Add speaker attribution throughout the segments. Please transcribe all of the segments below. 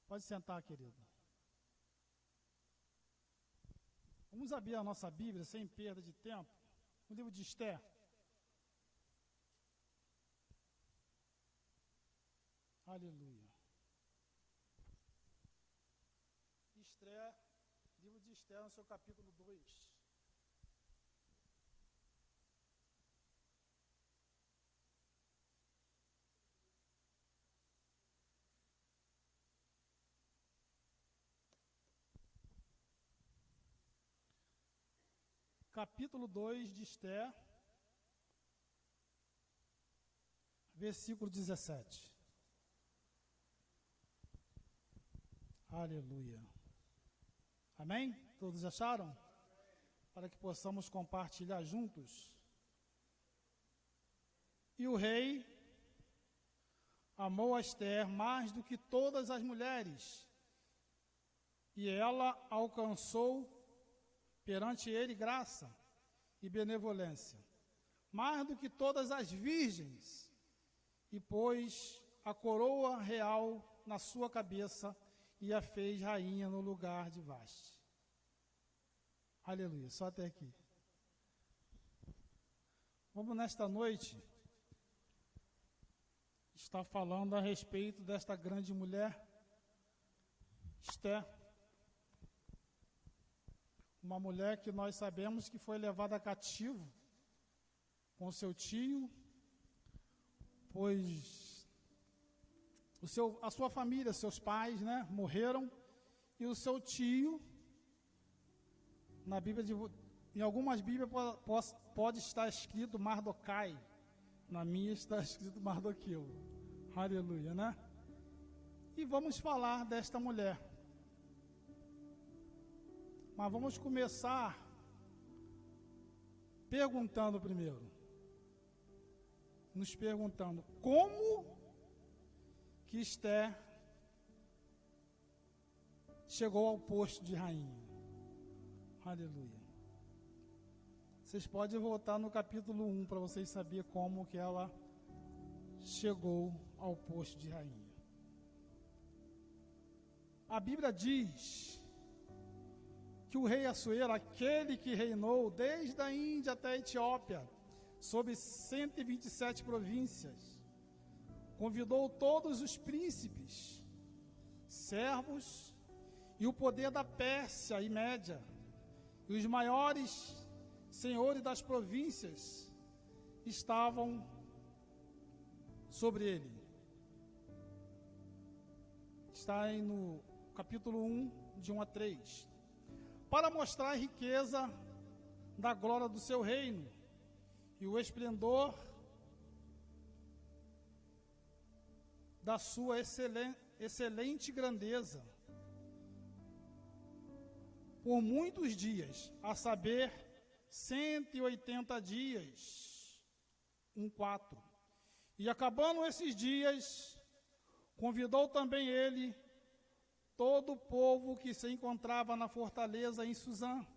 Speaker 1: Pode sentar, querido. Vamos abrir a nossa Bíblia sem perda de tempo. No livro de Esther. Aleluia. Esther, livro de Esther, no seu capítulo 2. Capítulo 2 de Esther, versículo 17. Aleluia. Amém? Todos acharam? Para que possamos compartilhar juntos. E o rei amou a Esther mais do que todas as mulheres, e ela alcançou perante ele graça e benevolência, mais do que todas as virgens, e pôs a coroa real na sua cabeça e a fez rainha no lugar de Vaste. Aleluia, só até aqui. Vamos nesta noite estar falando a respeito desta grande mulher, Esther. Uma mulher que nós sabemos que foi levada cativo com seu tio, pois a sua família, seus pais, morreram, e o seu tio, na Bíblia, em algumas Bíblias pode estar escrito Mardoquai, na minha está escrito Mardoqueu. Aleluia, né? E vamos falar desta mulher. Mas vamos começar perguntando primeiro. Nos perguntando como que Esther chegou ao posto de rainha. Aleluia. Vocês podem voltar no capítulo 1 para vocês saberem como que ela chegou ao posto de rainha. A Bíblia diz que o rei Assuero, aquele que reinou desde a Índia até a Etiópia, sobre 127 províncias, convidou todos os príncipes, servos e o poder da Pérsia e Média, e os maiores senhores das províncias estavam sobre ele. Está aí no capítulo 1, de 1 a 3. Para mostrar a riqueza da glória do seu reino e o esplendor da sua excelente grandeza. Por muitos dias, a saber, 180 dias, 1:4. E acabando esses dias, convidou também ele todo o povo que se encontrava na fortaleza em Suzã,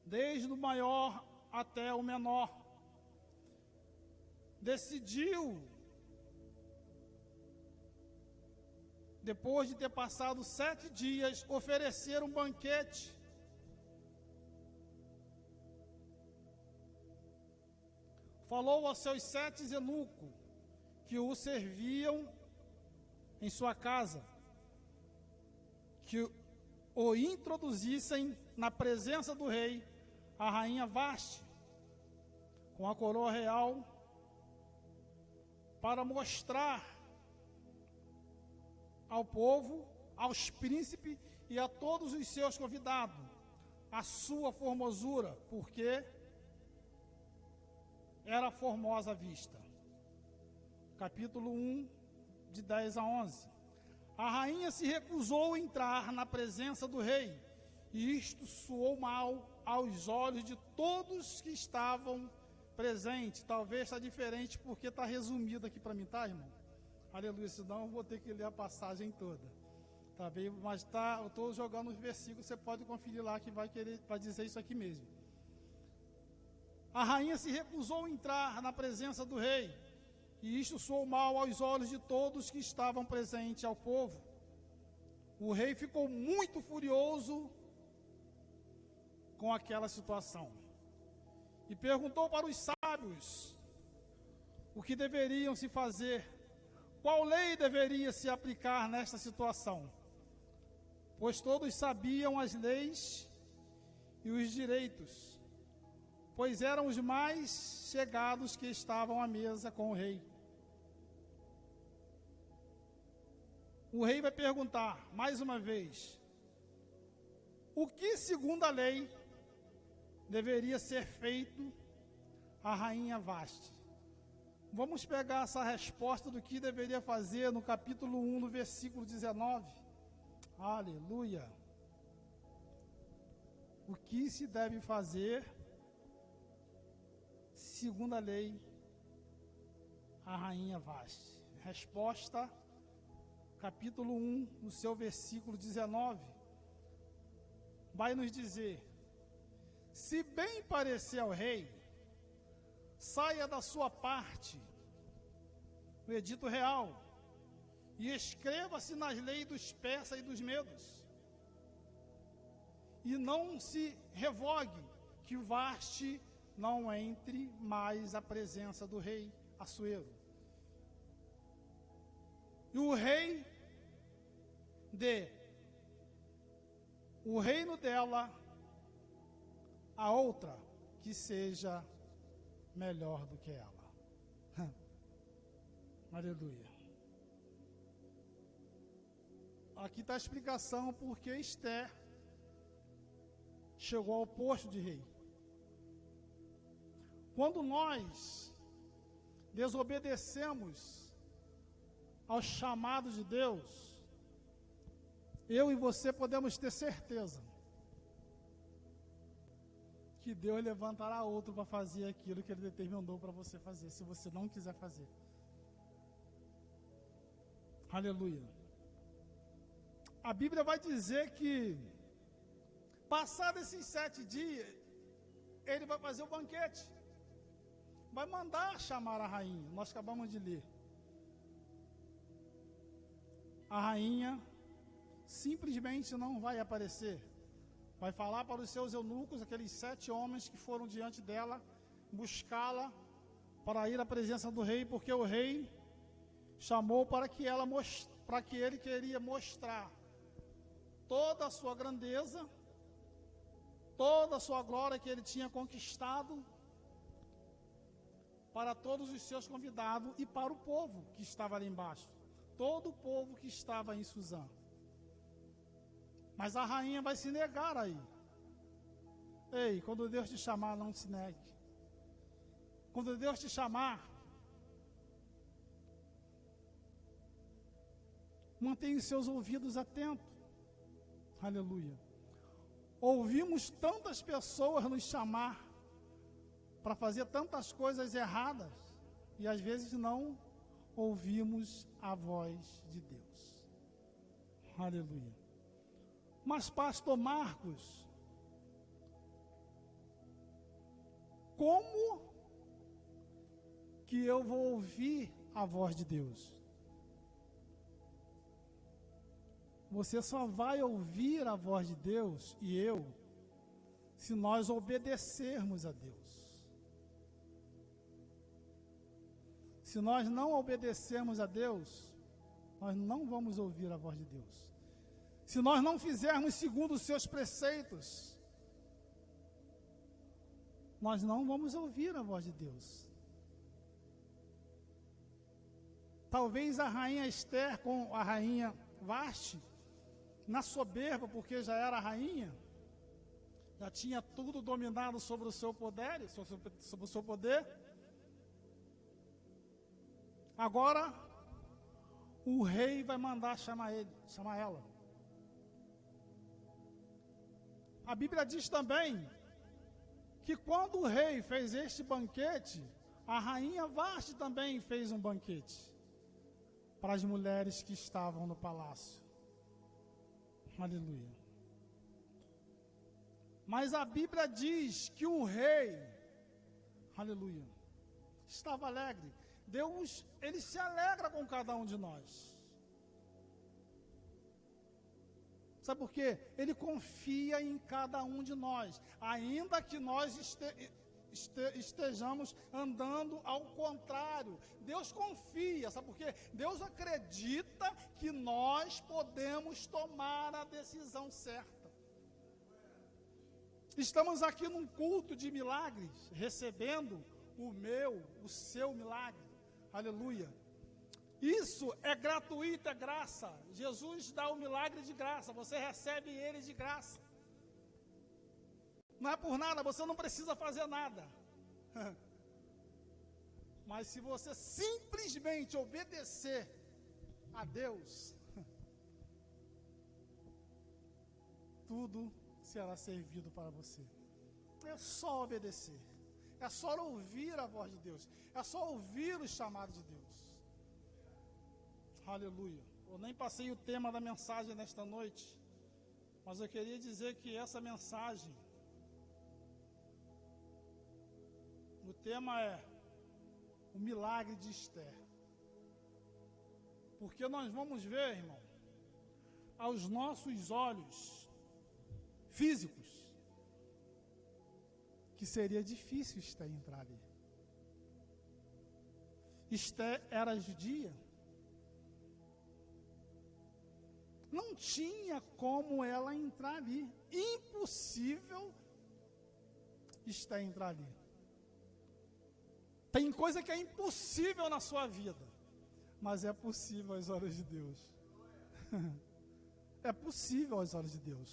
Speaker 1: desde o maior até o menor. Decidiu, depois de ter passado 7 dias, oferecer um banquete. Falou aos seus 7 eunucos que o serviam em sua casa, que o introduzissem na presença do rei, a rainha Vaste, com a coroa real, para mostrar ao povo, aos príncipes e a todos os seus convidados a sua formosura, porque era formosa à vista. Capítulo 1, de 10 a 11. A rainha se recusou a entrar na presença do rei, e isto soou mal aos olhos de todos que estavam presentes. Talvez está diferente porque está resumido aqui para mim, tá, irmão? Aleluia, senão eu vou ter que ler a passagem toda. Tá bem? Mas tá, eu estou jogando os versículos, você pode conferir lá que vai dizer isso aqui mesmo. A rainha se recusou a entrar na presença do rei, e isto soou mal aos olhos de todos que estavam presentes ao povo. O rei ficou muito furioso com aquela situação e perguntou para os sábios o que deveriam se fazer, qual lei deveria se aplicar nesta situação, pois todos sabiam as leis e os direitos, pois eram os mais chegados que estavam à mesa com o rei. O rei vai perguntar, mais uma vez, o que, segundo a lei, deveria ser feito à rainha Vasti? Vamos pegar essa resposta do que deveria fazer no capítulo 1, no versículo 19. Aleluia! O que se deve fazer, segundo a lei, à rainha Vasti? Resposta, capítulo 1, no seu versículo 19, vai nos dizer: se bem parecer ao rei, saia da sua parte o edito real e escreva-se nas leis dos persas e dos medos, e não se revogue que Vasti não entre mais à presença do rei Assuero. E o rei dê o reino dela a outra que seja melhor do que ela. Aleluia. Aqui está a explicação porque Esther chegou ao posto de rei. Quando nós desobedecemos ao chamado de Deus, eu e você podemos ter certeza que Deus levantará outro para fazer aquilo que Ele determinou para você fazer, se você não quiser fazer. Aleluia. A Bíblia vai dizer que, passados esses 7 dias, Ele vai fazer o banquete, vai mandar chamar a rainha. Nós acabamos de ler. A rainha simplesmente não vai aparecer. Vai falar para os seus eunucos, aqueles 7 homens que foram diante dela, buscá-la para ir à presença do rei, porque o rei chamou para que ele queria mostrar toda a sua grandeza, toda a sua glória que ele tinha conquistado para todos os seus convidados e para o povo que estava ali embaixo, todo o povo que estava em Suzã. Mas a rainha vai se negar aí. Ei, quando Deus te chamar, não se negue. Quando Deus te chamar, mantenha os seus ouvidos atentos. Aleluia. Ouvimos tantas pessoas nos chamar para fazer tantas coisas erradas e às vezes não ouvimos a voz de Deus. Aleluia. Mas, pastor Marcos, como que eu vou ouvir a voz de Deus? Você só vai ouvir a voz de Deus e eu, se nós obedecermos a Deus. Se nós não obedecermos a Deus, nós não vamos ouvir a voz de Deus. Se nós não fizermos segundo os seus preceitos, nós não vamos ouvir a voz de Deus. Talvez a rainha Esther com a rainha Vasti, na soberba, porque já era rainha, já tinha tudo dominado sobre o seu poder, sobre o seu poder. Agora, o rei vai mandar chamar ela. A Bíblia diz também que quando o rei fez este banquete, a rainha Vasti também fez um banquete para as mulheres que estavam no palácio. Aleluia. Mas a Bíblia diz que o rei, aleluia, estava alegre. Deus, Ele se alegra com cada um de nós. Sabe por quê? Ele confia em cada um de nós, ainda que nós estejamos andando ao contrário. Deus confia, sabe por quê? Deus acredita que nós podemos tomar a decisão certa. Estamos aqui num culto de milagres, recebendo o seu milagre. Aleluia. Isso é gratuito, é graça. Jesus dá o milagre de graça, você recebe ele de graça. Não é por nada, você não precisa fazer nada. Mas se você simplesmente obedecer a Deus, tudo será servido para você. É só obedecer. É só ouvir a voz de Deus. É só ouvir o chamado de Deus. Aleluia. Eu nem passei o tema da mensagem nesta noite, mas eu queria dizer que essa mensagem, o tema é o milagre de Esther. Porque nós vamos ver, irmão, aos nossos olhos físicos, que seria difícil Esther entrar ali. Esther era judia. Não tinha como ela entrar ali. Impossível Esther entrar ali. Tem coisa que é impossível na sua vida, mas é possível aos olhos de Deus. É possível aos olhos de Deus.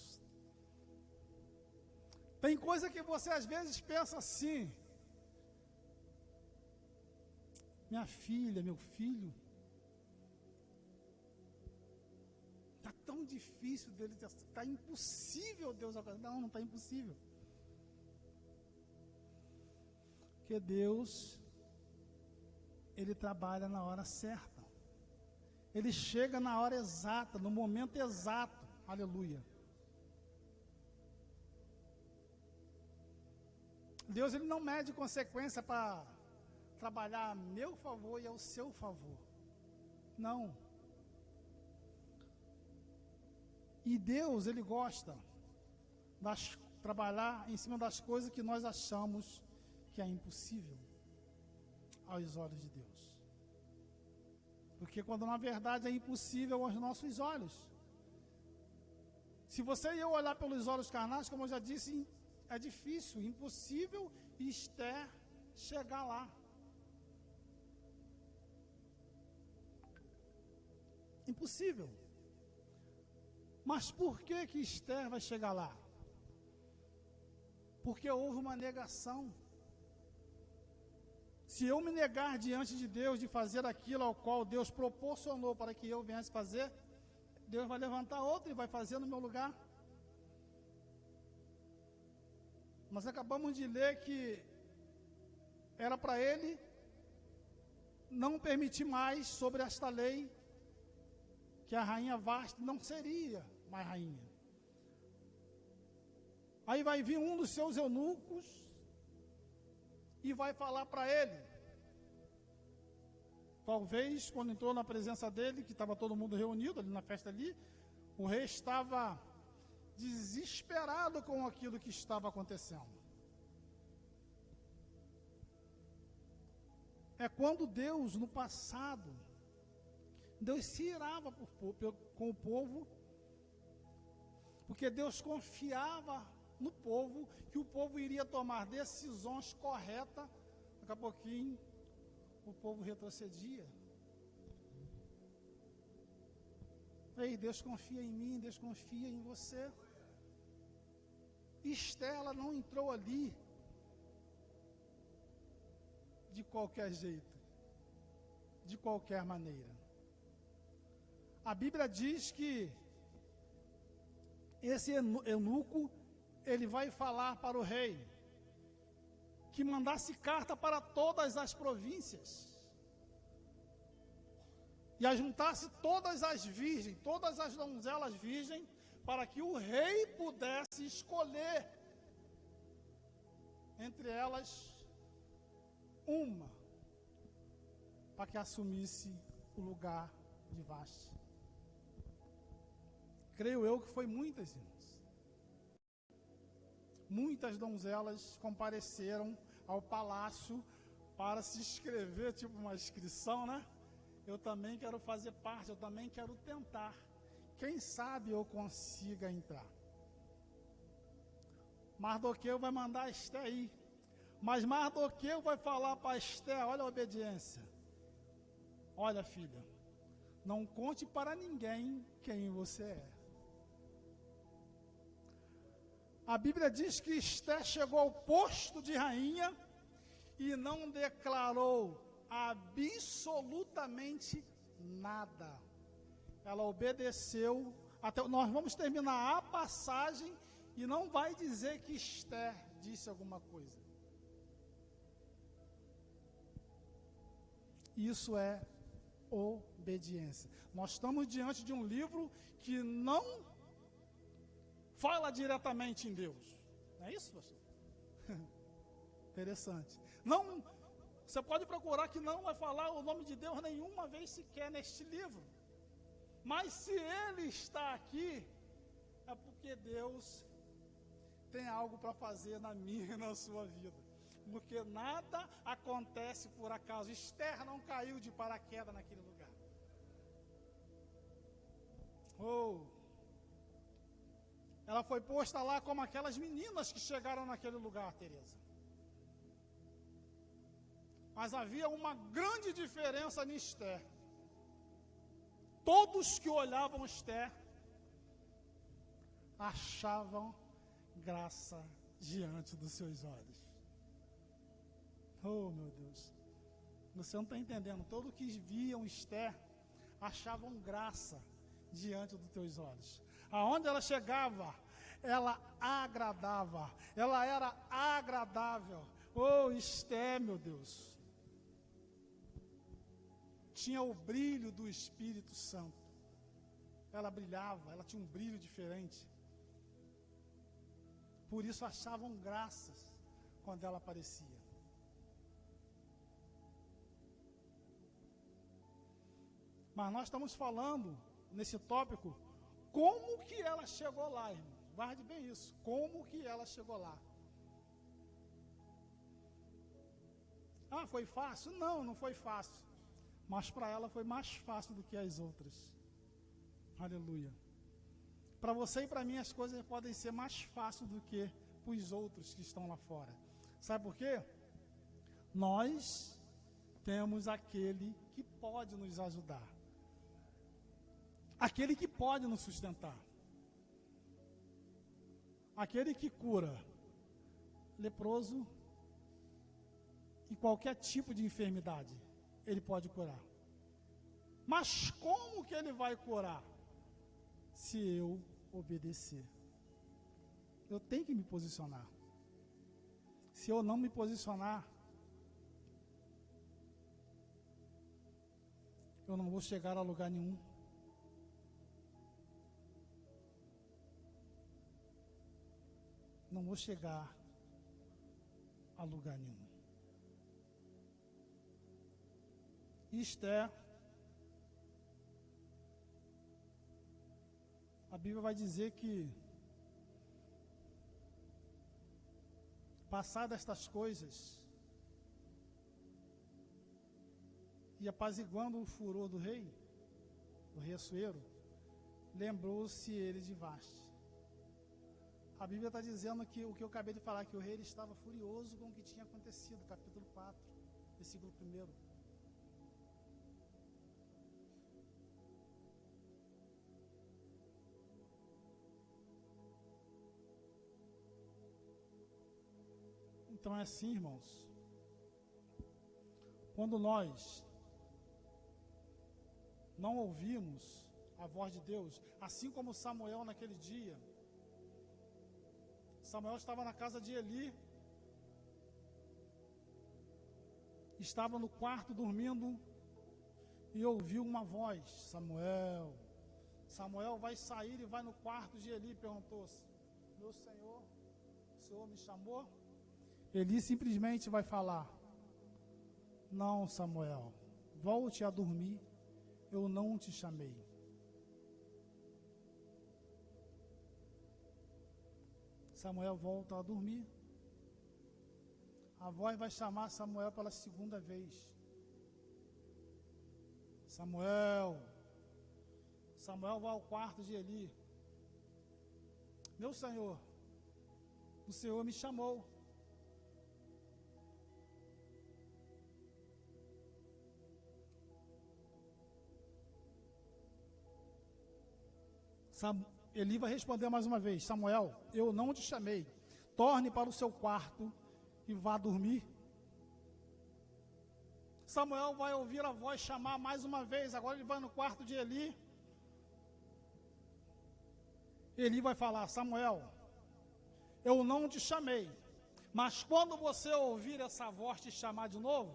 Speaker 1: Tem coisa que você às vezes pensa assim: minha filha, meu filho, está tão difícil dele, está impossível Deus alcançar. Não está impossível. Porque Deus, Ele trabalha na hora certa. Ele chega na hora exata, no momento exato. Aleluia. Deus, Ele não mede consequência para trabalhar a meu favor e ao seu favor. Não. E Deus, Ele gosta de trabalhar em cima das coisas que nós achamos que é impossível aos olhos de Deus. Porque quando na verdade é impossível aos nossos olhos. Se você e eu olhar pelos olhos carnais, como eu já disse, é difícil, impossível Esther chegar lá. Impossível. Mas por que que Esther vai chegar lá? Porque houve uma negação. Se eu me negar diante de Deus de fazer aquilo ao qual Deus proporcionou para que eu viesse fazer, Deus vai levantar outro e vai fazer no meu lugar. Nós acabamos de ler que era para ele não permitir mais sobre esta lei, que a rainha Vasti não seria mais rainha. Aí vai vir um dos seus eunucos e vai falar para ele. Talvez, quando entrou na presença dele, que estava todo mundo reunido ali na festa ali, o rei estava desesperado com aquilo que estava acontecendo. É quando Deus, no passado, Deus se irava com o povo, porque Deus confiava no povo, que o povo iria tomar decisões corretas. Daqui a pouquinho, o povo retrocedia. Ei, Deus confia em mim, Deus confia em você. Esther, ela não entrou ali de qualquer jeito, de qualquer maneira. A Bíblia diz que esse eunuco, ele vai falar para o rei que mandasse carta para todas as províncias e ajuntasse todas as virgens, todas as donzelas virgens, para que o rei pudesse escolher entre elas uma, para que assumisse o lugar de Vasti. Creio eu que foi muitas, irmãos. Muitas donzelas compareceram ao palácio para se inscrever, tipo uma inscrição, né? Eu também quero fazer parte, eu também quero tentar. Quem sabe eu consiga entrar. Mardoqueu vai mandar Esther ir. Mas Mardoqueu vai falar para Esther, olha a obediência. Olha, filha, não conte para ninguém quem você é. A Bíblia diz que Esther chegou ao posto de rainha e não declarou absolutamente nada. Ela obedeceu. Nós vamos terminar a passagem e não vai dizer que Esther disse alguma coisa. Isso é obediência. Nós estamos diante de um livro que não fala diretamente em Deus. Não é isso, pastor? Interessante. Não, você pode procurar que não vai falar o nome de Deus nenhuma vez sequer neste livro. Mas se ele está aqui, é porque Deus tem algo para fazer na minha e na sua vida. Porque nada acontece por acaso. Esther não caiu de paraquedas naquele lugar. Ela foi posta lá como aquelas meninas que chegaram naquele lugar, Teresa. Mas havia uma grande diferença em Esther. Todos que olhavam Esther achavam graça diante dos seus olhos. Oh, meu Deus. Você não está entendendo. Todos que viam Esther achavam graça diante dos teus olhos. Aonde ela chegava, ela agradava. Ela era agradável. Oh, Esther, meu Deus. Tinha o brilho do Espírito Santo. Ela brilhava, ela tinha um brilho diferente. Por isso achavam graças quando ela aparecia. Mas nós estamos falando, nesse tópico, como que ela chegou lá, irmão. Guarde bem isso, como que ela chegou lá. Ah, foi fácil? Não, não foi fácil. Mas para ela foi mais fácil do que as outras. Aleluia. Para você e para mim as coisas podem ser mais fáceis do que para os outros que estão lá fora. Sabe por quê? Nós temos aquele que pode nos ajudar. Aquele que pode nos sustentar. Aquele que cura leproso e qualquer tipo de enfermidade, ele pode curar. Mas como que ele vai curar? Se eu obedecer. Eu tenho que me posicionar. Se eu não me posicionar, eu não vou chegar a lugar nenhum. Não vou chegar a lugar nenhum. Esther, a Bíblia vai dizer que, passadas estas coisas, e apaziguando o furor do rei Assuero, lembrou-se ele de Vaste. A Bíblia está dizendo que o que eu acabei de falar, que o rei estava furioso com o que tinha acontecido, capítulo 4, versículo 1. Então é assim, irmãos. Quando nós não ouvimos a voz de Deus, assim como Samuel naquele dia, Samuel estava na casa de Eli, estava no quarto dormindo e ouviu uma voz: Samuel. Samuel vai sair e vai no quarto de Eli e perguntou: meu senhor, o senhor me chamou? Eli simplesmente vai falar: não, Samuel, volte a dormir, eu não te chamei. Samuel volta a dormir. A voz vai chamar Samuel pela segunda vez. Samuel. Samuel vai ao quarto de Eli. Meu senhor, o Senhor me chamou. Eli vai responder mais uma vez: Samuel, eu não te chamei. Torne para o seu quarto e vá dormir. Samuel vai ouvir a voz chamar mais uma vez. Agora ele vai no quarto de Eli. Eli vai falar: Samuel, eu não te chamei, mas quando você ouvir essa voz te chamar de novo,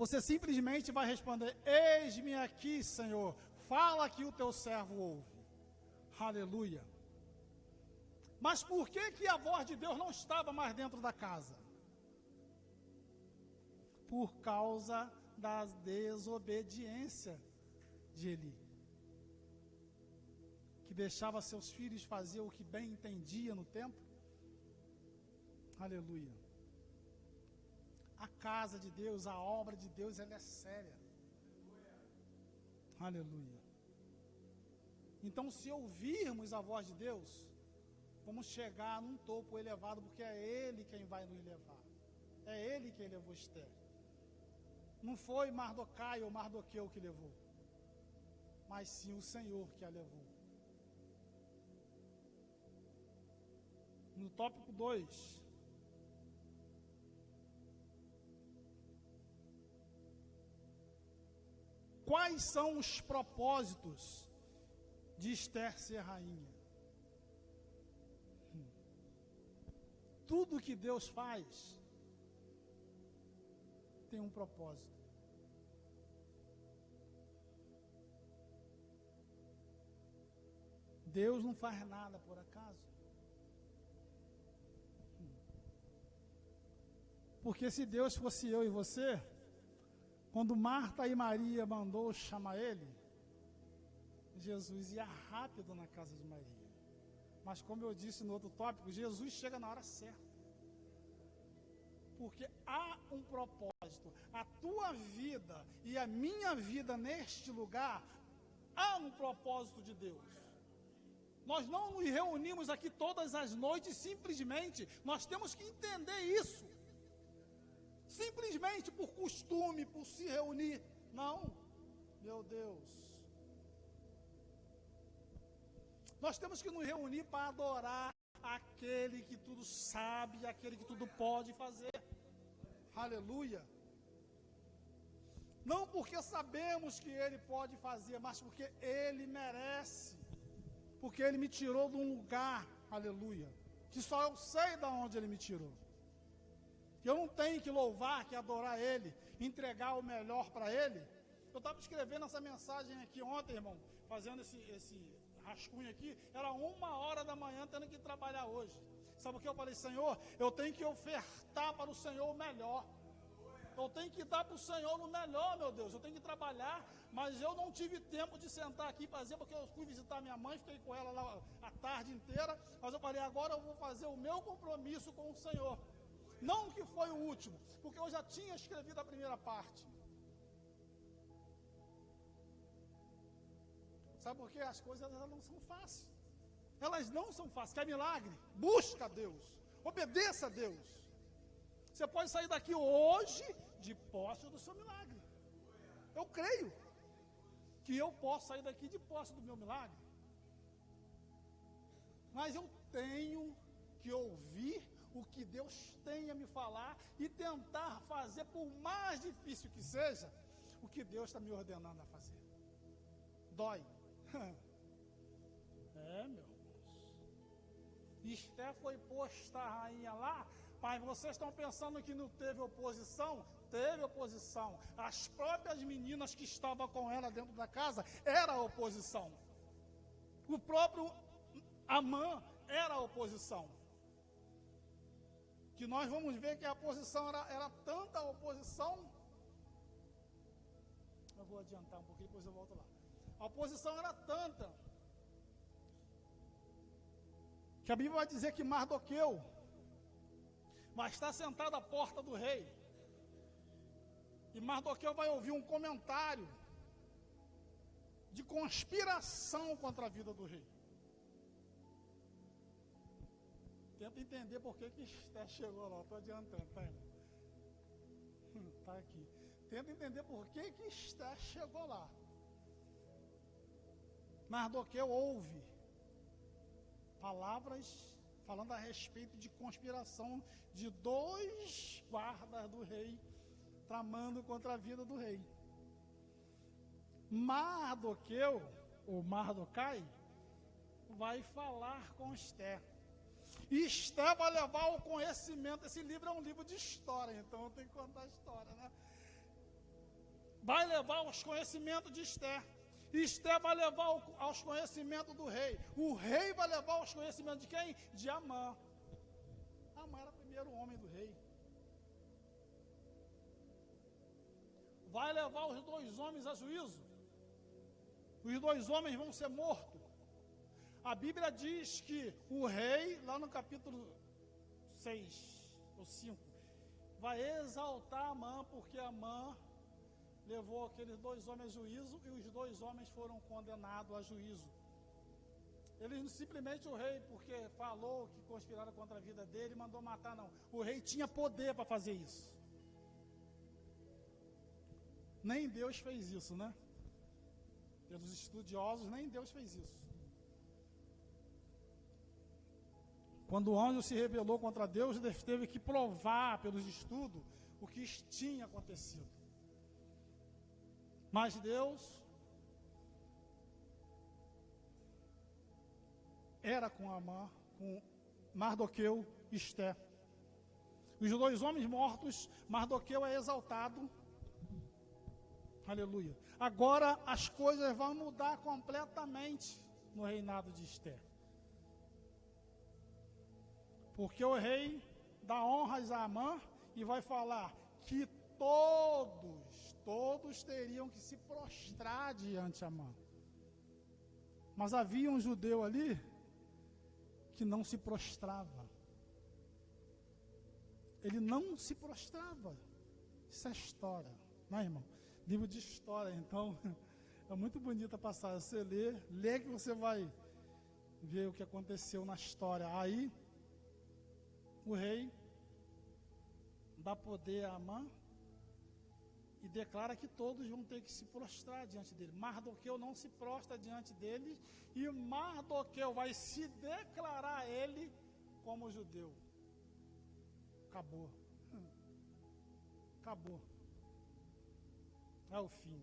Speaker 1: você simplesmente vai responder: eis-me aqui, Senhor, fala que o teu servo ouve. Aleluia. Mas por que a voz de Deus não estava mais dentro da casa? Por causa da desobediência de Eli, que deixava seus filhos fazer o que bem entendia no templo. Aleluia. A casa de Deus, a obra de Deus, ela é séria. Aleluia. Então, se ouvirmos a voz de Deus, vamos chegar num topo elevado, porque é Ele quem vai nos levar. É Ele quem levou Esther. Não foi Mardokai ou Mardoqueu que levou, mas sim o Senhor que a levou. No tópico 2, quais são os propósitos de Esther ser rainha? Tudo que Deus faz tem um propósito. Deus não faz nada por acaso. Porque se Deus fosse eu e você, quando Marta e Maria mandou chamar ele, Jesus ia rápido na casa de Maria. Mas como eu disse no outro tópico, Jesus chega na hora certa. Porque há um propósito. A tua vida e a minha vida neste lugar, há um propósito de Deus. Nós não nos reunimos aqui todas as noites simplesmente, nós temos que entender isso. Simplesmente por costume, por se reunir. Não, meu Deus. Nós temos que nos reunir para adorar aquele que tudo sabe, aquele que tudo pode fazer. Aleluia. Não porque sabemos que ele pode fazer, mas porque ele merece. Porque ele me tirou de um lugar, aleluia, que só eu sei de onde ele me tirou. Eu não tenho que louvar, que adorar ele, entregar o melhor para ele. Eu estava escrevendo essa mensagem aqui ontem, irmão, fazendo esse rascunho aqui, era 1h da manhã tendo que trabalhar hoje. Sabe o que eu falei? Senhor, eu tenho que ofertar para o Senhor o melhor. Eu tenho que dar para o Senhor o melhor, meu Deus. Eu tenho que trabalhar, mas eu não tive tempo de sentar aqui e fazer, porque eu fui visitar minha mãe, fiquei com ela lá a tarde inteira. Mas eu falei, agora eu vou fazer o meu compromisso com o Senhor. Não que foi o último, porque eu já tinha escrevido a primeira parte. Sabe por quê? As coisas elas não são fáceis. Elas não são fáceis. Quer milagre? Busca a Deus. Obedeça a Deus. Você pode sair daqui hoje de posse do seu milagre. Eu creio que eu posso sair daqui de posse do meu milagre. Mas eu tenho que ouvir o que Deus tem a me falar e tentar fazer, por mais difícil que seja, o que Deus está me ordenando a fazer. Dói. É, meu irmão. Esther foi posta a rainha lá, mas vocês estão pensando que não teve oposição? Teve oposição. As próprias meninas que estavam com ela dentro da casa, era a oposição. O próprio Amã era a oposição. Que nós vamos ver que a oposição era tanta oposição. Eu vou adiantar um pouquinho, depois eu volto lá. A oposição era tanta Que a Bíblia vai dizer que Mardoqueu vai estar sentado à porta do rei. E Mardoqueu vai ouvir um comentário de conspiração contra a vida do rei. Tenta entender por que Esther chegou lá. Estou adiantando, tá, irmão? Está aqui. Tenta entender por que Esther chegou lá. Mardoqueu ouve palavras falando a respeito de conspiração de 2 guardas do rei tramando contra a vida do rei. Mardoqueu, ou Mardocai, vai falar com Esther. E Esther vai levar o conhecimento. Esse livro é um livro de história, então eu tenho que contar a história, né? Vai levar os conhecimentos de Esther. E Esther vai levar aos conhecimentos do rei. O rei vai levar aos conhecimentos de quem? De Amã. Amã era o primeiro homem do rei. Vai levar os 2 homens a juízo. Os 2 homens vão ser mortos. A Bíblia diz que o rei, lá no capítulo 6 ou 5, vai exaltar Amã, porque Amã levou aqueles 2 homens a juízo e os 2 homens foram condenados a juízo. Eles simplesmente o rei, porque falou que conspiraram contra a vida dele, mandou matar, não. O rei tinha poder para fazer isso. Nem Deus fez isso, né? Pelos estudiosos, nem Deus fez isso. Quando o anjo se rebelou contra Deus, ele teve que provar pelos estudos o que tinha acontecido. Mas Deus era com Amã, com Mardoqueu e Esther. Os 2 homens mortos, Mardoqueu é exaltado. Aleluia. Agora as coisas vão mudar completamente no reinado de Esther. Porque o rei dá honras a Amã e vai falar que todos teriam que se prostrar diante de Amã. Mas havia um judeu ali que não se prostrava. Ele não se prostrava. Isso é história, não é, irmão? Livro de história, então é muito bonita a passagem. Você lê que você vai ver o que aconteceu na história. Aí o rei dá poder a Amã e declara que todos vão ter que se prostrar diante dele. Mardoqueu não se prostra diante dele e Mardoqueu vai se declarar ele como judeu. Acabou. Acabou. É o fim.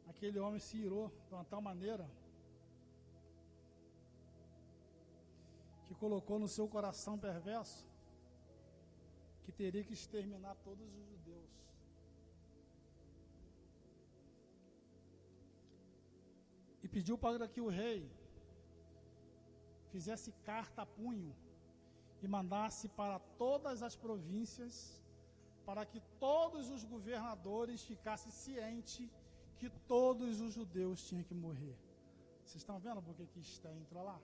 Speaker 1: Aquele homem se irou de uma tal maneira que colocou no seu coração perverso que teria que exterminar todos os judeus. E pediu para que o rei fizesse carta a punho e mandasse para todas as províncias, para que todos os governadores ficassem cientes que todos os judeus tinham que morrer. Vocês estão vendo por que Esther entrou lá?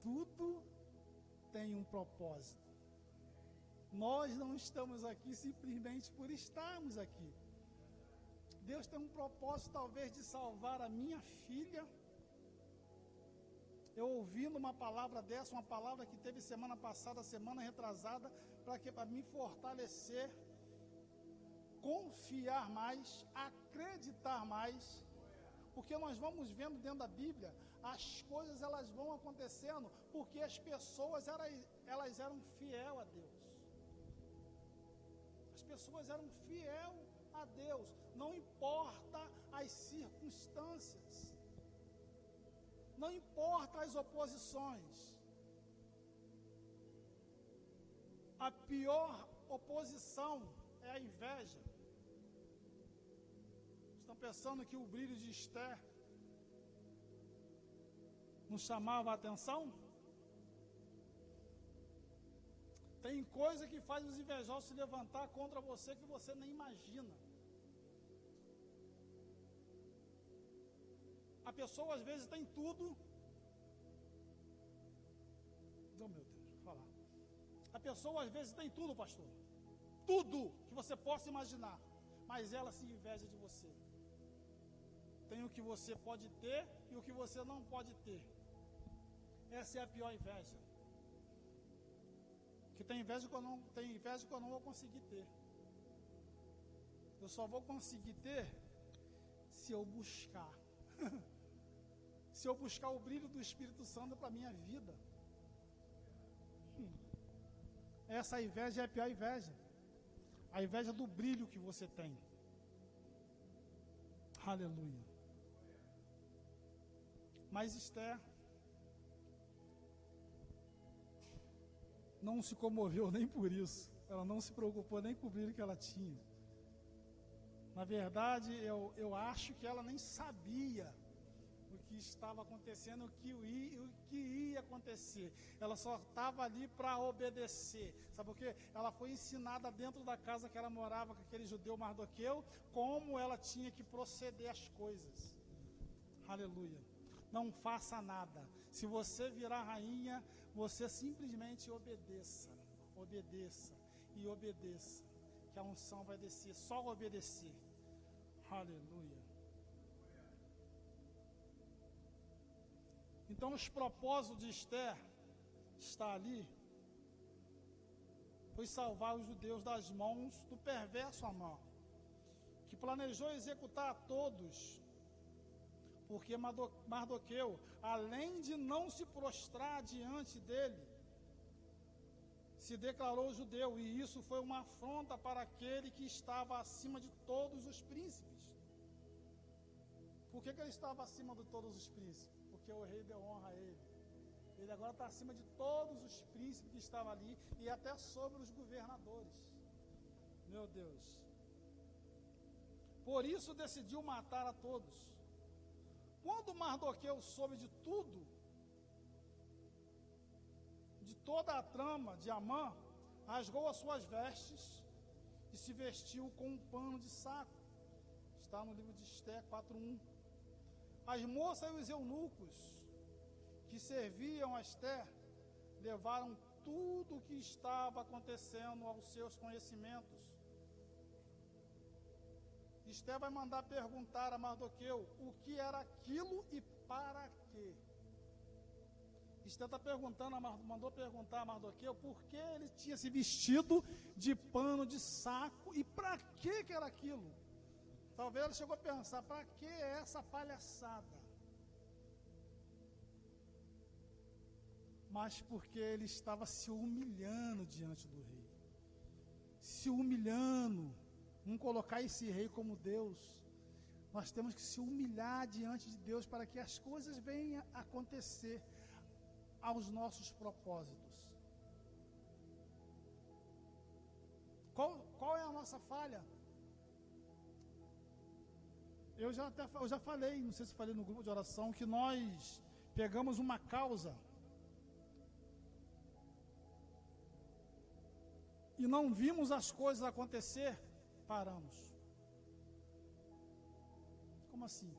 Speaker 1: Tudo tem um propósito. Nós não estamos aqui simplesmente por estarmos aqui. Deus tem um propósito, talvez, de salvar a minha filha. Eu ouvindo uma palavra dessa, uma palavra que teve semana passada, semana retrasada, para me fortalecer, confiar mais, acreditar mais, porque nós vamos vendo dentro da Bíblia, as coisas elas vão acontecendo, porque as pessoas elas eram fiel a Deus. As pessoas eram fiel a Deus, não importa as circunstâncias. Não importa as oposições. A pior oposição é a inveja. Estão pensando que o brilho de Esther não chamava a atenção? Tem coisa que faz os invejosos se levantar contra você que você nem imagina. A pessoa às vezes tem tudo. Oh, meu Deus, vou falar. A pessoa às vezes tem tudo, pastor. Tudo que você possa imaginar. Mas ela se inveja de você. Tem o que você pode ter e o que você não pode ter. Essa é a pior inveja. Que tem inveja que eu não vou conseguir ter. Eu só vou conseguir ter se eu buscar. Se eu buscar o brilho do Espírito Santo para a minha vida. Essa inveja é a pior inveja. A inveja do brilho que você tem. Aleluia. Mas Esther não se comoveu nem por isso. Ela não se preocupou nem com o brilho que ela tinha. Na verdade, eu acho que ela nem sabia o que estava acontecendo, o que ia acontecer. Ela só estava ali para obedecer. Sabe por quê? Ela foi ensinada dentro da casa que ela morava com aquele judeu Mardoqueu, como ela tinha que proceder as coisas. Aleluia. Não faça nada. Se você virar rainha, você simplesmente obedeça. Obedeça e obedeça. Que a unção vai descer, só obedecer. Aleluia. Então os propósitos de Esther está ali, foi salvar os judeus das mãos do perverso Amã, que planejou executar a todos, porque Mardoqueu, além de não se prostrar diante dele, se declarou judeu, e isso foi uma afronta para aquele que estava acima de todos os príncipes. Por que ele estava acima de todos os príncipes? Porque o rei deu honra a ele. Ele agora está acima de todos os príncipes que estavam ali e até sobre os governadores. Meu Deus. Por isso decidiu matar a todos. Quando Mardoqueu soube de tudo, de toda a trama de Amã, rasgou as suas vestes e se vestiu com um pano de saco. Está no livro de Esther 4:1. As moças e os eunucos que serviam a Esther levaram tudo o que estava acontecendo aos seus conhecimentos. Esther vai mandar perguntar a Mardoqueu o que era aquilo e para quê. Esther mandou perguntar a Mardoqueu por que ele tinha se vestido de pano de saco e para que era aquilo. Talvez ele chegou a pensar, para que essa palhaçada? Mas porque ele estava se humilhando diante do rei. Se humilhando. Vamos colocar esse rei como Deus. Nós temos que se humilhar diante de Deus para que as coisas venham a acontecer aos nossos propósitos. Qual é a nossa falha? Eu já falei, não sei se falei no grupo de oração, que nós pegamos uma causa e não vimos as coisas acontecer, paramos. Como assim?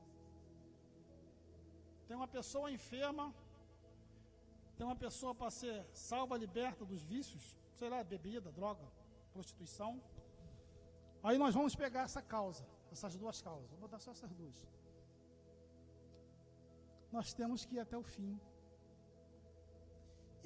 Speaker 1: Tem uma pessoa enferma, tem uma pessoa para ser salva, liberta dos vícios, sei lá, bebida, droga, prostituição. Aí nós vamos pegar essa causa, essas duas causas, vou botar só essas duas. Nós temos que ir até o fim.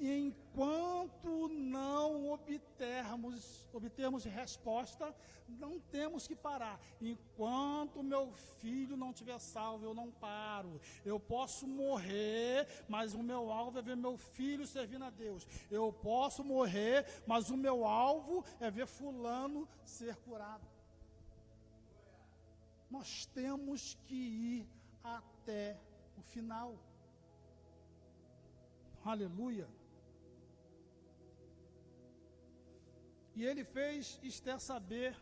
Speaker 1: E enquanto não obtermos resposta, não temos que parar. Enquanto meu filho não estiver salvo, eu não paro. Eu posso morrer, mas o meu alvo é ver meu filho servindo a Deus. Eu posso morrer, mas o meu alvo é ver fulano ser curado. Nós temos que ir até o final. Aleluia. E ele fez Esther saber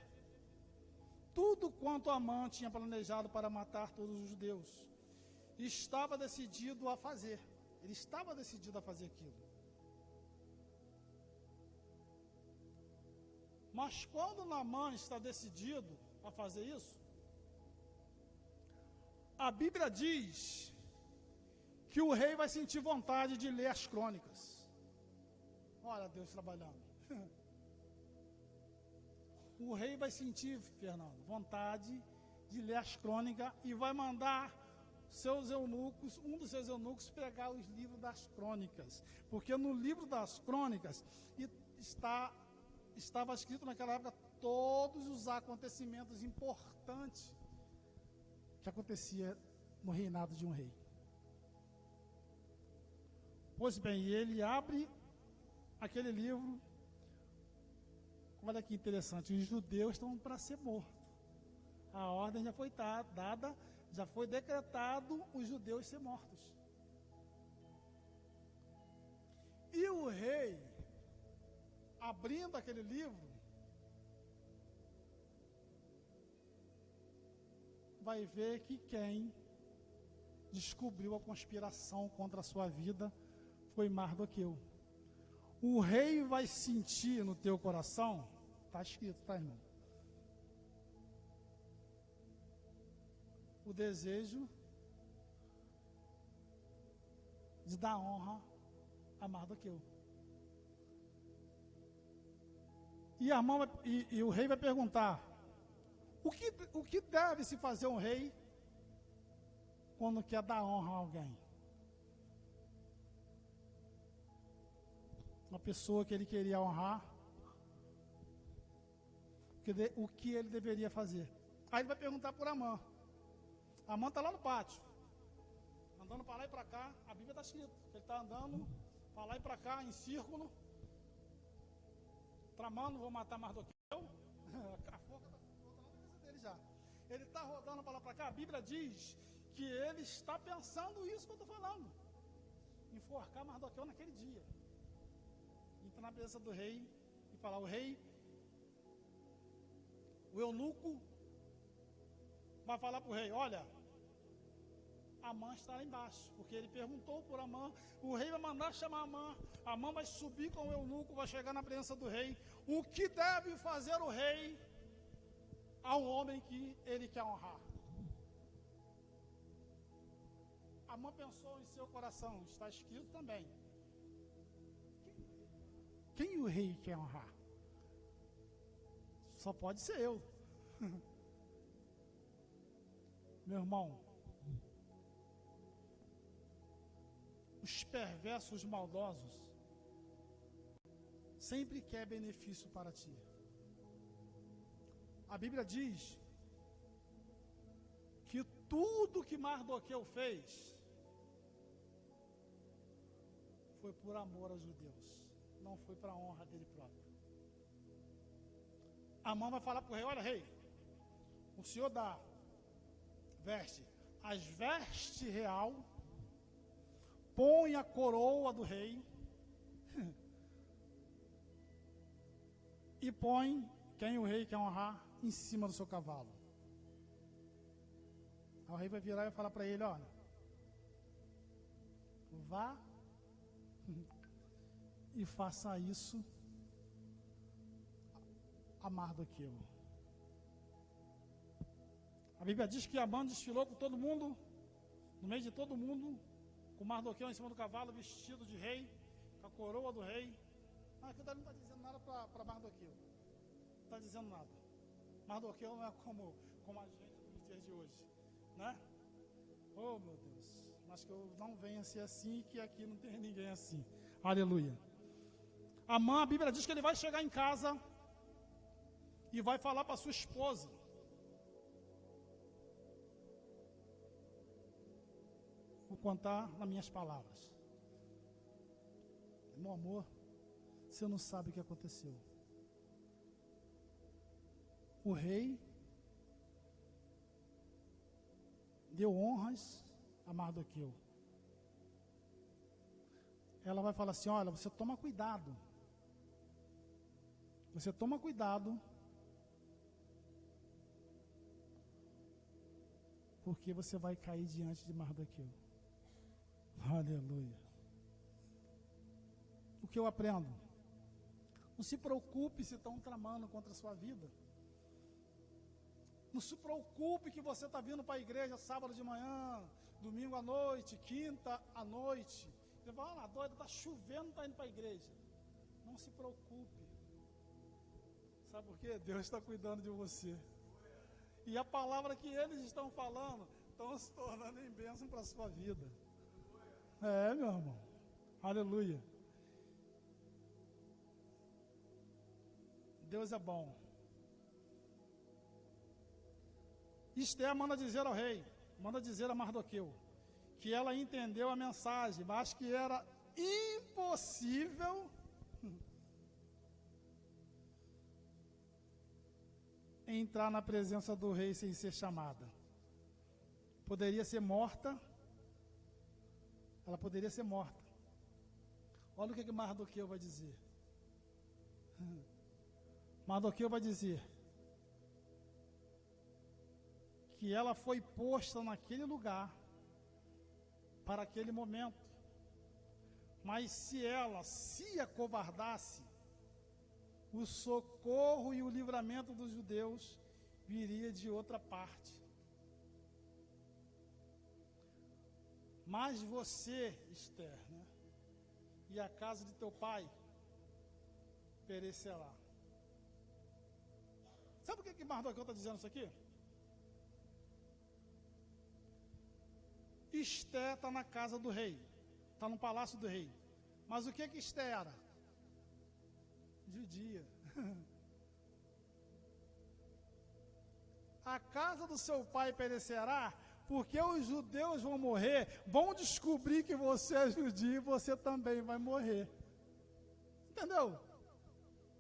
Speaker 1: tudo quanto Amã tinha planejado para matar todos os judeus. Estava decidido a fazer. Ele estava decidido a fazer aquilo. Mas quando Naamã está decidido a fazer isso, a Bíblia diz que o rei vai sentir vontade de ler as crônicas. Olha Deus trabalhando. O rei vai sentir, Fernando, vontade de ler as crônicas e vai mandar seus eunucos, um dos seus eunucos, pegar os livros das crônicas. Porque no livro das crônicas estava escrito naquela época todos os acontecimentos importantes que acontecia no reinado de um rei. Pois bem, ele abre aquele livro. Olha que interessante, os judeus estão para ser mortos. A ordem já foi dada, já foi decretado os judeus ser mortos. E o rei, abrindo aquele livro, vai ver que quem descobriu a conspiração contra a sua vida foi Mardoqueu. O rei vai sentir no teu coração, está escrito, tá, irmão? O desejo de dar honra a Mardoqueu. E o rei vai perguntar: o que deve se fazer um rei quando quer dar honra a alguém? Uma pessoa que ele queria honrar, o que ele deveria fazer? Aí ele vai perguntar por Amã. Amã está lá no pátio, andando para lá e para cá. A Bíblia está escrito, ele está andando para lá e para cá, em círculo, tramando, vou matar Mardoqueu. A forca está voltando na cabeça dele já. Ele está rodando para lá para cá. A Bíblia diz que ele está pensando isso que eu estou falando, enforcar Mardoqueu naquele dia. Entra na presença do rei e falar: o rei, o eunuco vai falar para o rei: olha, Amã está lá embaixo, porque ele perguntou por Amã. O rei vai mandar chamar Amã. Amã vai subir com o eunuco, vai chegar na presença do rei. O que deve fazer o rei a um homem que ele quer honrar? Amã pensou em seu coração, está escrito também: quem o rei quer honrar? Só pode ser eu. Meu irmão, os perversos maldosos sempre quer benefício para ti. A Bíblia diz que tudo que Mardoqueu fez foi por amor aos judeus, não foi para a honra dele próprio. Amã vai falar para o rei: olha, rei, o senhor veste as vestes real, põe a coroa do rei e põe quem o rei quer honrar em cima do seu cavalo. Aí o rei vai virar e vai falar para ele: olha, vá e faça isso a Mardoqueu. A Bíblia diz que Amã desfilou com todo mundo, no meio de todo mundo, com Mardoqueu em cima do cavalo, vestido de rei, com a coroa do rei. Mas aquilo não está dizendo nada para Mardoqueu. Não está dizendo nada. Mardoqueu não é como a gente nos dias de hoje, né? Oh, meu Deus, mas que eu não venha ser assim, que aqui não tem ninguém assim. Aleluia. Amã, a Bíblia diz que ele vai chegar em casa e vai falar para sua esposa: vou contar nas minhas palavras. Meu amor, você não sabe o que aconteceu. O rei deu honras a Mardoqueu. Ela vai falar assim: olha, você toma cuidado. Você toma cuidado, porque você vai cair diante de Mardoqueu. Aleluia. O que eu aprendo? Não se preocupe se estão tramando contra a sua vida. Não se preocupe que você está vindo para a igreja sábado de manhã, domingo à noite, quinta à noite. Você fala, ah, doida, está chovendo, está indo para a igreja. Não se preocupe. Sabe por quê? Deus está cuidando de você. E a palavra que eles estão falando estão se tornando em bênção para a sua vida. É, meu irmão. Aleluia. Deus é bom. Esther manda dizer ao rei, manda dizer a Mardoqueu, que ela entendeu a mensagem, mas que era impossível entrar na presença do rei sem ser chamada. Poderia ser morta, ela poderia ser morta. Olha o que Mardoqueu vai dizer. Mardoqueu vai dizer que ela foi posta naquele lugar para aquele momento, mas se ela se acovardasse, o socorro e o livramento dos judeus viria de outra parte. Mas você, Esther, né, e a casa de teu pai perecerá. Sabe por que Mardoqueu está dizendo isso aqui? Esther está na casa do rei, está no palácio do rei. Mas o que Esther era? Judia. A casa do seu pai perecerá, porque os judeus vão morrer, vão descobrir que você é judio e você também vai morrer. Entendeu?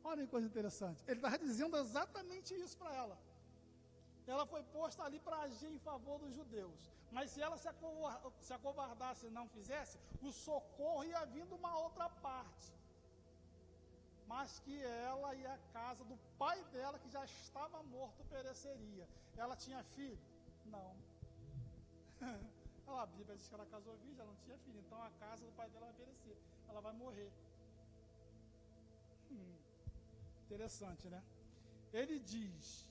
Speaker 1: Olha que coisa interessante. Ele está dizendo exatamente isso para ela. Ela foi posta ali para agir em favor dos judeus. Mas se ela se acovardasse e não fizesse, o socorro ia vir de uma outra parte. Mas que ela e a casa do pai dela, que já estava morto, pereceria. Ela tinha filho? Não. A Bíblia diz que ela casou virgem, ela não tinha filho. Então a casa do pai dela vai perecer. Ela vai morrer. Interessante, né? Ele diz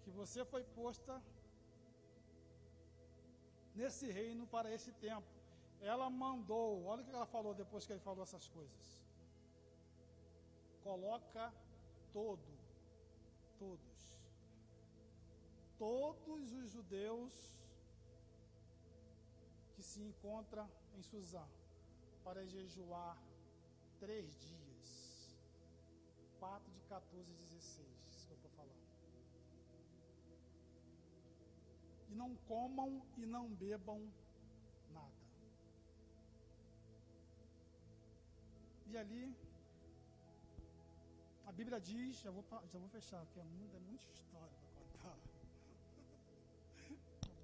Speaker 1: que você foi posta nesse reino para esse tempo. Ela mandou, olha o que ela falou depois que ele falou essas coisas. Coloca todos os judeus que se encontram em Suzã para jejuar 3 dias. 4 de 14 e 16, isso que eu estou falando. E não comam e não bebam nada. E ali, a Bíblia diz, já vou fechar, porque é muita história para contar.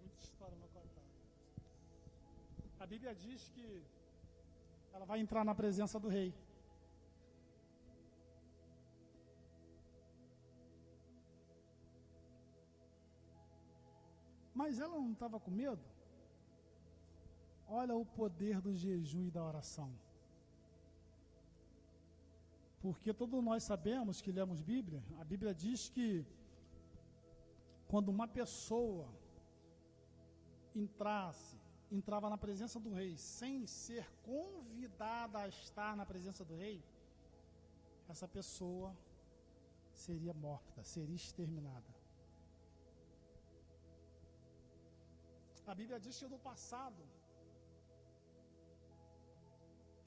Speaker 1: Muita história para contar. A Bíblia diz que ela vai entrar na presença do rei. Mas ela não estava com medo? Olha o poder do jejum e da oração. Porque todos nós sabemos que lemos Bíblia, a Bíblia diz que quando uma pessoa entrava na presença do rei sem ser convidada a estar na presença do rei, essa pessoa seria morta, seria exterminada. A Bíblia diz que no passado,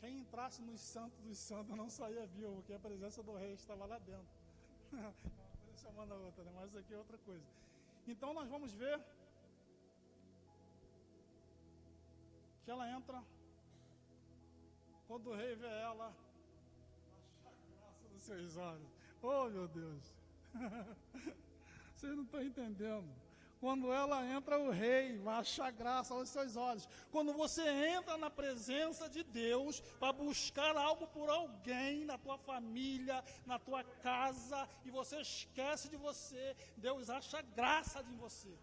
Speaker 1: quem entrasse nos santos dos santos não saía vivo, porque a presença do rei estava lá dentro. Uma coisa chamando a outra, né? Mas isso aqui é outra coisa. Então nós vamos ver que ela entra, quando o rei vê ela, acha a graça dos seus olhos. Oh, meu Deus! Vocês não estão entendendo. Quando ela entra, o rei vai achar graça aos seus olhos. Quando você entra na presença de Deus para buscar algo por alguém, na tua família, na tua casa, e você esquece de você, Deus acha graça em você.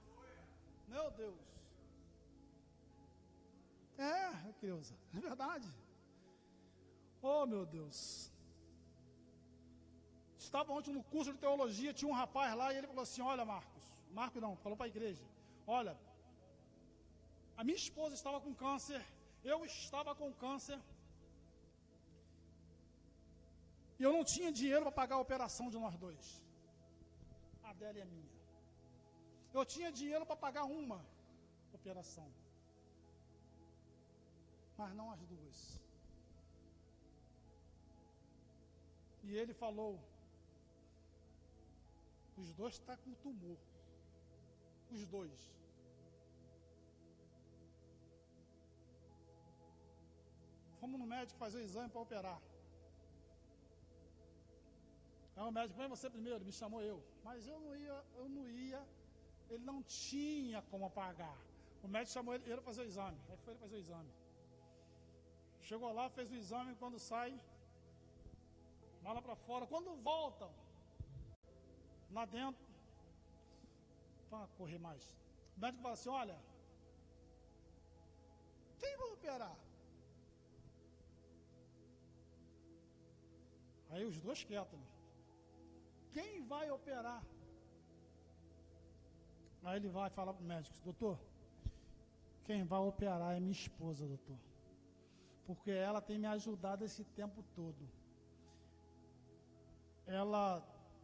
Speaker 1: Meu Deus. Creuza, é verdade. Oh, meu Deus. Estava ontem no curso de teologia, tinha um rapaz lá e ele falou assim, olha Marcos não, falou para a igreja, olha, A minha esposa estava com câncer, eu estava com câncer, e eu não tinha dinheiro para pagar a operação de nós dois, a dela e a minha. Eu tinha dinheiro para pagar uma operação, mas não as duas. E ele falou, os dois estão com tumor, os dois. Fomos no médico fazer o exame para operar. Aí o médico, vem você primeiro, me chamou eu. Mas eu não ia, ele não tinha como pagar. O médico chamou ele para fazer o exame. Aí foi ele fazer o exame. Chegou lá, fez o exame, quando sai, vai lá para fora. Quando voltam, lá dentro, para correr mais, o médico fala assim, olha, quem vai operar? Aí os dois quietos, né? Quem vai operar? Aí ele vai falar para o médico, doutor, quem vai operar é minha esposa, doutor. Porque ela tem me ajudado esse tempo todo. Ela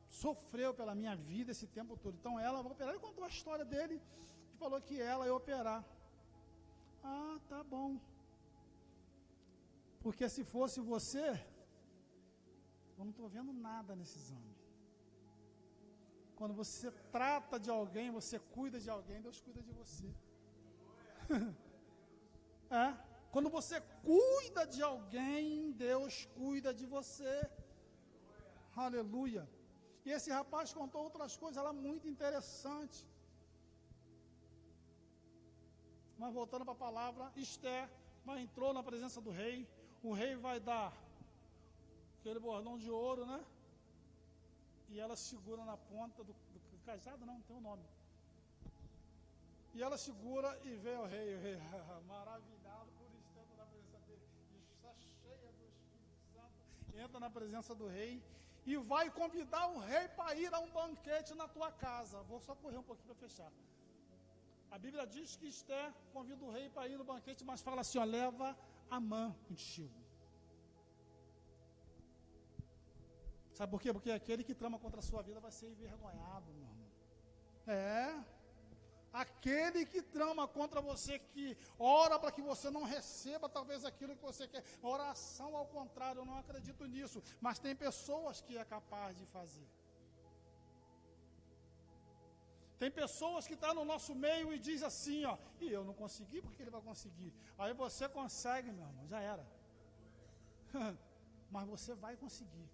Speaker 1: sofreu pela minha vida esse tempo todo. Então ela vai operar. Ele contou a história dele e falou que ela ia operar. Ah, tá bom. Porque se fosse você, eu não estou vendo nada nesse exame. Quando você trata de alguém, você cuida de alguém, Deus cuida de você. Quando você cuida de alguém, Deus cuida de você. Aleluia. E esse rapaz contou outras coisas lá muito interessantes. Mas voltando para a palavra, Esther entrou na presença do rei. O rei vai dar aquele bordão de ouro, né? E ela segura na ponta do cajado, não tem um nome. E ela segura e vê o rei maravilhado por estar na presença dele. Está cheia do Espírito Santo, entra na presença do rei e vai convidar o rei para ir a um banquete na tua casa. Vou só correr um pouquinho para fechar. A Bíblia diz que Esther convida o rei para ir no banquete, mas fala assim, ó, leva Amã contigo. Sabe por quê? Porque aquele que trama contra a sua vida vai ser envergonhado, meu irmão. Aquele que trama contra você, que ora para que você não receba talvez aquilo que você quer. Oração ao contrário, eu não acredito nisso. Mas tem pessoas que é capaz de fazer. Tem pessoas que estão no nosso meio e diz assim, ó, e eu não consegui, porque ele vai conseguir. Aí você consegue, meu irmão, já era. Mas você vai conseguir.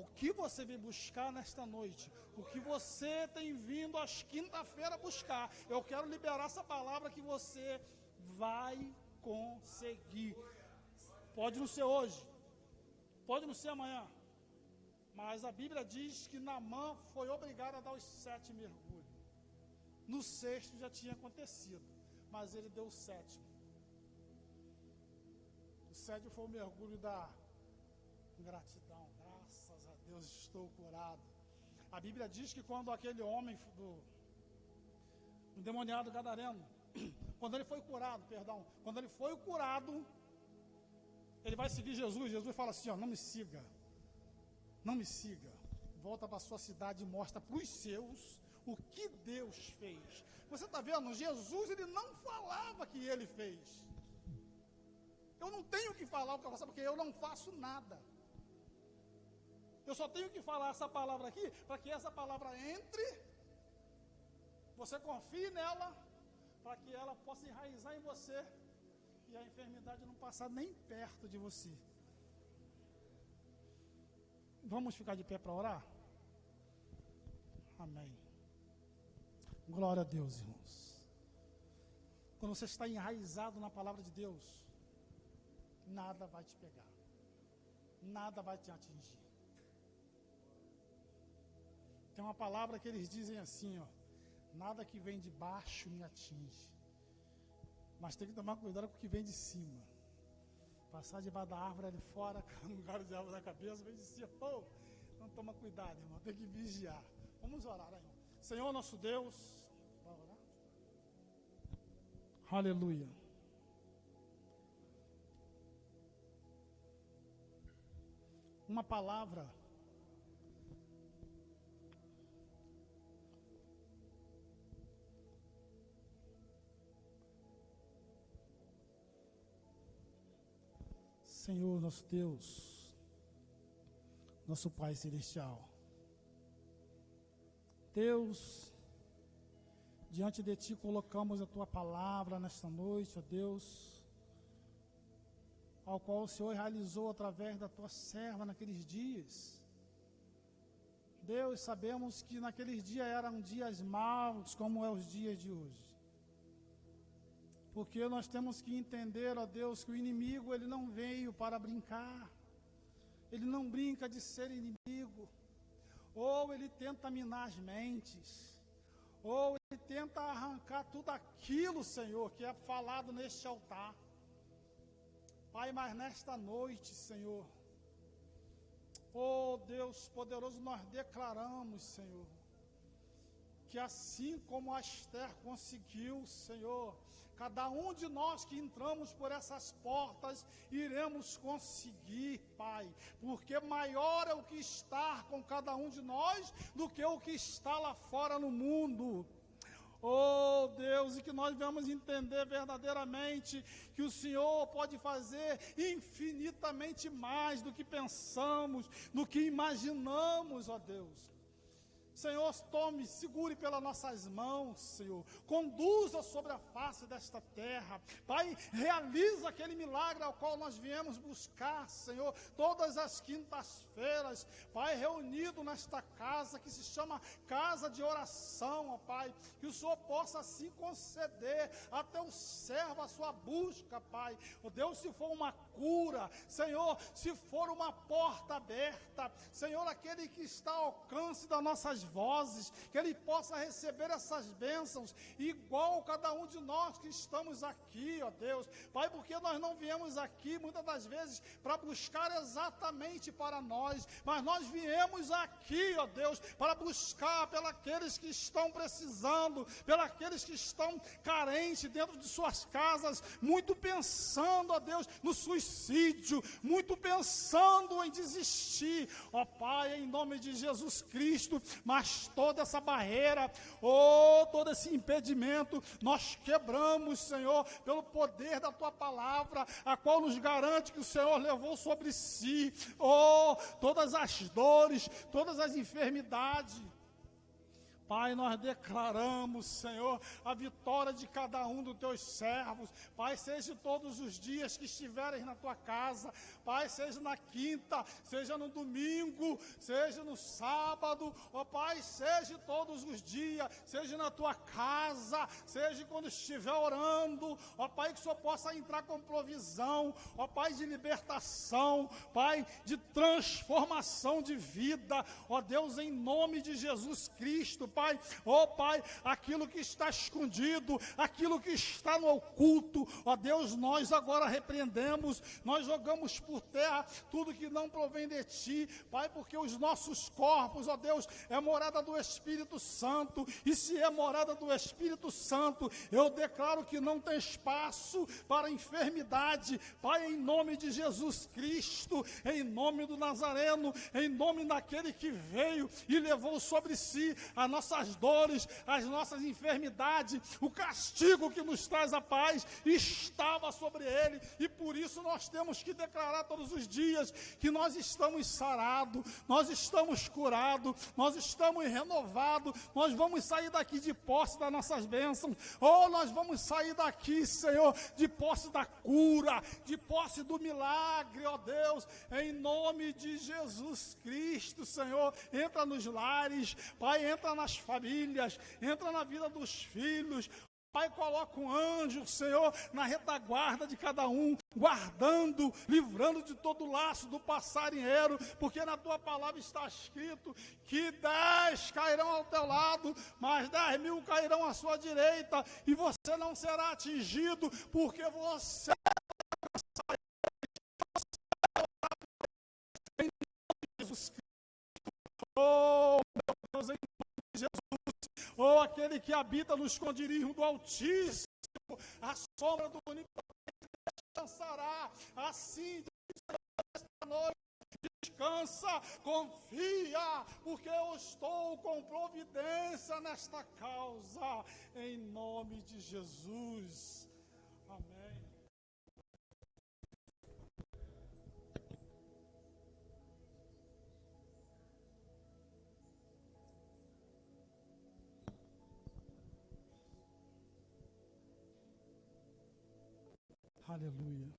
Speaker 1: O que você vem buscar nesta noite, o que você tem vindo às quinta-feira buscar, eu quero liberar essa palavra que você vai conseguir. Pode não ser hoje, pode não ser amanhã, mas a Bíblia diz que Naamã foi obrigado a dar os 7 mergulhos. No 6º já tinha acontecido, mas ele deu o 7º. O 7º foi o mergulho da gratidão. Graças a Deus estou curado. A Bíblia diz que quando aquele homem do endemoniado gadareno, quando ele foi curado, ele vai seguir Jesus. Jesus fala assim, ó, não me siga, volta para a sua cidade e mostra para os seus o que Deus fez. Você está vendo? Jesus, ele não falava que ele fez. Eu não tenho que falar o que eu faço, porque eu não faço nada. Eu só tenho que falar essa palavra aqui, para que essa palavra entre, você confie nela, para que ela possa enraizar em você, e a enfermidade não passar nem perto de você. Vamos ficar de pé para orar? Amém. Glória a Deus, irmãos. Quando você está enraizado na palavra de Deus, nada vai te pegar, nada vai te atingir. Tem uma palavra que eles dizem assim, ó, nada que vem de baixo me atinge, mas tem que tomar cuidado com o que vem de cima. Passar debaixo da árvore ali fora, no lugar de árvore na cabeça, vem de cima, pô, não toma cuidado, irmão, tem que vigiar. Vamos orar, irmão. Senhor nosso Deus, vai orar? Aleluia. Uma palavra Senhor, nosso Deus, nosso Pai Celestial. Deus, diante de Ti colocamos a Tua palavra nesta noite, ó Deus, ao qual o Senhor realizou através da Tua serva naqueles dias. Deus, sabemos que naqueles dias eram dias maus, como é os dias de hoje. Porque nós temos que entender, ó Deus, que o inimigo, ele não veio para brincar. Ele não brinca de ser inimigo. Ou ele tenta minar as mentes. Ou ele tenta arrancar tudo aquilo, Senhor, que é falado neste altar. Pai, mas nesta noite, Senhor, oh Deus poderoso, nós declaramos, Senhor, que assim como a Esther conseguiu, Senhor, cada um de nós que entramos por essas portas, iremos conseguir, Pai, porque maior é o que está com cada um de nós do que o que está lá fora no mundo. Oh Deus, e que nós vamos entender verdadeiramente que o Senhor pode fazer infinitamente mais do que pensamos, do que imaginamos, ó Deus. Senhor, tome, segure pelas nossas mãos, Senhor, conduza sobre a face desta terra, Pai, realiza aquele milagre ao qual nós viemos buscar, Senhor, todas as quintas-feiras, Pai, reunido nesta casa que se chama casa de oração, ó Pai, que o Senhor possa assim conceder até o servo a sua busca, Pai, ó Deus, se for uma cura, Senhor, se for uma porta aberta, Senhor, aquele que está ao alcance das nossas vozes, que ele possa receber essas bênçãos, igual cada um de nós que estamos aqui, ó Deus, Pai, porque nós não viemos aqui, muitas das vezes, para buscar exatamente para nós, mas nós viemos aqui, ó Deus, para buscar pelos que estão precisando, pelos que estão carentes dentro de suas casas, muito pensando, ó Deus, no suicídio, muito pensando em desistir, ó Pai, em nome de Jesus Cristo, mas toda essa barreira, todo esse impedimento, nós quebramos, Senhor, pelo poder da Tua palavra, a qual nos garante que o Senhor levou sobre si, todas as dores, todas as enfermidades. Pai, nós declaramos, Senhor, a vitória de cada um dos Teus servos. Pai, seja todos os dias que estiverem na Tua casa. Pai, seja na quinta, seja no domingo, seja no sábado. Ó Pai, seja todos os dias, seja na Tua casa, seja quando estiver orando. Ó Pai, que o Senhor possa entrar com provisão. Ó Pai, de libertação. Pai, de transformação de vida. Ó Deus, em nome de Jesus Cristo. Pai, ó Pai, aquilo que está escondido, aquilo que está no oculto, ó Deus, nós agora repreendemos, nós jogamos por terra tudo que não provém de Ti, Pai, porque os nossos corpos, ó Deus, é morada do Espírito Santo, e se é morada do Espírito Santo, eu declaro que não tem espaço para enfermidade, Pai, em nome de Jesus Cristo, em nome do Nazareno, em nome daquele que veio e levou sobre si a nossas dores, as nossas enfermidades, o castigo que nos traz a paz estava sobre ele, e por isso nós temos que declarar todos os dias que nós estamos sarados, nós estamos curados, nós estamos renovados, nós vamos sair daqui de posse das nossas bênçãos, nós vamos sair daqui, Senhor, de posse da cura, de posse do milagre, ó Deus, em nome de Jesus Cristo, Senhor, entra nos lares, Pai, entra nas famílias, entra na vida dos filhos, Pai, coloca um anjo, Senhor, na retaguarda de cada um, guardando, livrando de todo o laço do passarinheiro, porque na Tua palavra está escrito que 10 cairão ao teu lado, mas 10.000 cairão à sua direita, e você não será atingido, porque você em nome de Jesus Cristo. Oh, meu Deus, em nome de Jesus. Aquele que habita no esconderijo do Altíssimo, a sombra do Onipotente descansará. Assim, esta noite, descansa, confia, porque eu estou com providência nesta causa, em nome de Jesus. Amém. Aleluia.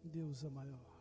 Speaker 1: Deus é maior.